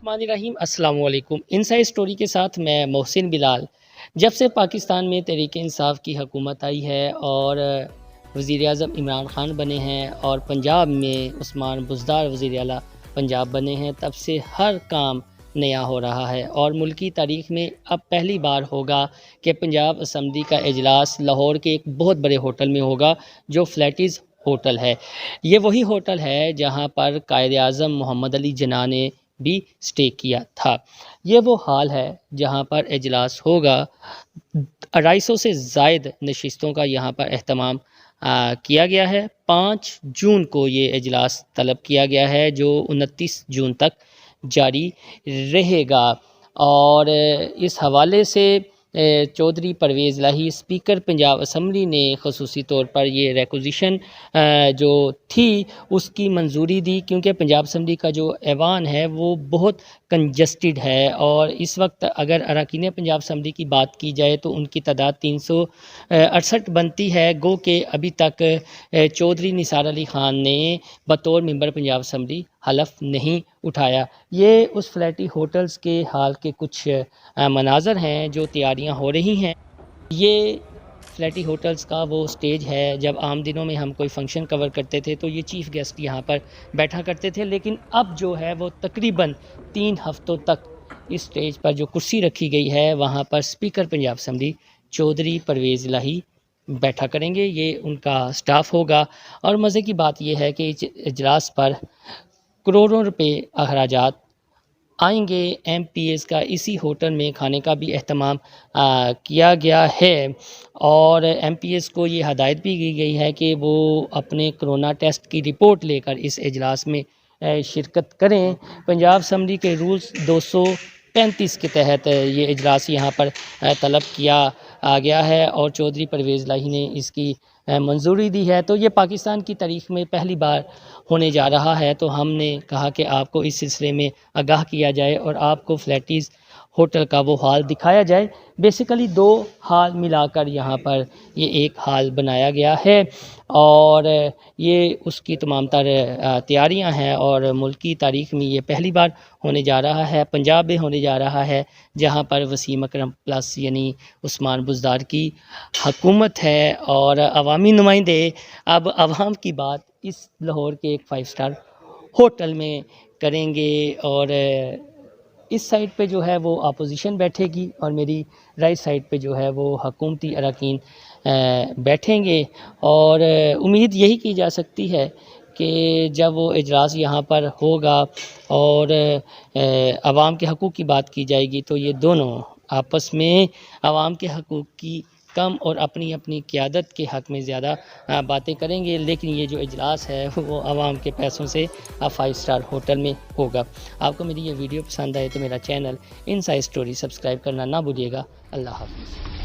बिस्मिल्लाहिर्रहमानिर्रहीम। अस्सलाम वालेकुम। इनसाइड स्टोरी के साथ मैं मोहसिन बिलाल। जब से पाकिस्तान में तहरीक इंसाफ की हुकूमत आई है और वज़ीर आज़म इमरान ख़ान बने हैं और पंजाब में उस्मान बुज़दार वज़ीर आला पंजाब बने हैं, तब से हर काम नया हो रहा है और मुल्की तारीख़ में अब पहली बार होगा कि पंजाब असम्बली का इजलास लाहौर के एक बहुत बड़े होटल में होगा, जो फ्लैटिस होटल है। ये वही होटल है जहाँ पर कायद-ए-आज़म मोहम्मद अली जिन्ना ने भी स्टे किया था। ये वो हाल है जहाँ पर इजलास होगा। 250 से ज़ायद नशिस्तों का यहाँ पर एहतमाम किया गया है। 5 जून को ये इजलास तलब किया गया है, जो 29 जून तक जारी रहेगा। और इस हवाले से चौधरी परवेज़ इलाही स्पीकर पंजाब असम्बली ने ख़ुसूसी तौर पर ये रिक्वेजिशन जो थी उसकी मंजूरी दी, क्योंकि पंजाब असम्बली का जो ऐवान है वो बहुत कंजस्टेड है और इस वक्त अगर अरकान पंजाब असम्बली की बात की जाए तो उनकी तादाद 368 बनती है। गो कि अभी तक चौधरी निसार अली ख़ान ने बतौर मेंबर पंजाब असम्बली हलफ नहीं उठाया। ये उस फ्लैटी होटल्स के हाल के कुछ मनाज़र हैं जो तैयारियां हो रही हैं। ये फ्लैटी होटल्स का वो स्टेज है, जब आम दिनों में हम कोई फंक्शन कवर करते थे तो ये चीफ़ गेस्ट यहाँ पर बैठा करते थे, लेकिन अब जो है वो तकरीबन 3 हफ़्तों तक इस स्टेज पर जो कुर्सी रखी गई है वहाँ पर स्पीकर पंजाब असम्बली चौधरी परवेज़ इलाही बैठा करेंगे। ये उनका स्टाफ होगा। और मज़े की बात यह है कि इजलास पर करोड़ों रुपए अखराजात आएंगे। MPs का इसी होटल में खाने का भी एहतमाम किया गया है और MPs को ये हदायत भी की गई है कि वो अपने कोरोना टेस्ट की रिपोर्ट लेकर इस इजलास में शिरकत करें। पंजाब असम्बली के रूल्स 235 के तहत ये इजलास यहाँ पर तलब किया गया है और चौधरी परवेज़ इलाही ने इसकी मंजूरी दी है। तो ये पाकिस्तान की तारीख़ में पहली बार होने जा रहा है, तो हमने कहा कि आपको इस सिलसिले में आगाह किया जाए और आपको फ्लैटिस होटल का वो हाल दिखाया जाए। बेसिकली 2 हाल मिलाकर यहाँ पर ये एक हाल बनाया गया है और ये उसकी तमाम तर तैयारियाँ हैं और मुल्क की तारीख़ में ये पहली बार होने जा रहा है। पंजाब में होने जा रहा है जहाँ पर वसीम अकरम प्लस यानी उस्मान बुज़दार की हुकूमत है और अवामी नुमाइंदे अब अवाम की बात इस लाहौर के एक 5 स्टार होटल में करेंगे। और इस साइड पे जो है वो अपोजिशन बैठेगी और मेरी राइट साइड पे जो है वो हुकूमती अरकान बैठेंगे। और उम्मीद यही की जा सकती है कि जब वो इजलास यहाँ पर होगा और आवाम के हकूक़ की बात की जाएगी तो ये दोनों आपस में आवाम के हकूक़ की कम और अपनी अपनी क़यादत के हक़ में ज़्यादा बातें करेंगे। लेकिन ये जो इजलास है वो आवाम के पैसों से 5 स्टार होटल में होगा। आपको मेरी ये वीडियो पसंद आए तो मेरा चैनल इनसाइड स्टोरी सब्सक्राइब करना ना भूलिएगा। अल्लाह हाफ़िज़।